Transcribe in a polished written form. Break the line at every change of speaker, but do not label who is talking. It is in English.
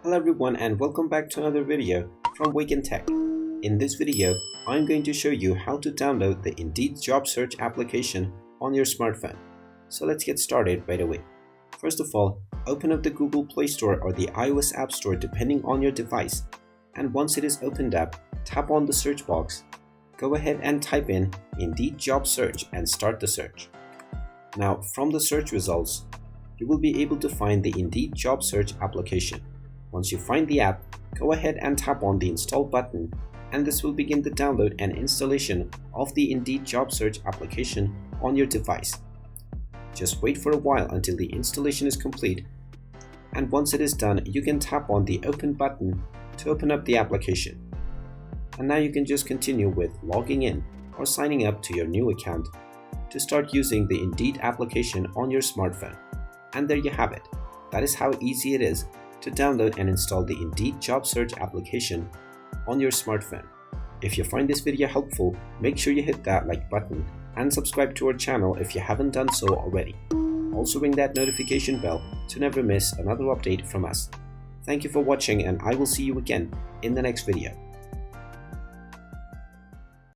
Hello everyone and welcome back to another video from Wake&Tech. In this video, I'm going to show you how to download the Indeed job search application on your smartphone. So let's get started right away. First of all, open up the Google Play Store or the iOS App Store depending on your device. And once it is opened up, tap on the search box. Go ahead and type in Indeed job search and start the search. Now from the search results, you will be able to find the Indeed job search application. Once you find the app, go ahead and tap on the install button and this will begin the download and installation of the Indeed job search application on your device. Just wait for a while until the installation is complete, and once it is done, you can tap on the open button to open up the application. And now you can just continue with logging in or signing up to your new account to start using the Indeed application on your smartphone. And there you have it. That is how easy it is to download and install the Indeed job search application on your smartphone. If you find this video helpful, make sure you hit that like button and subscribe to our channel if you haven't done so already. Also ring that notification bell to never miss another update from us. Thank you for watching and I will see you again in the next video.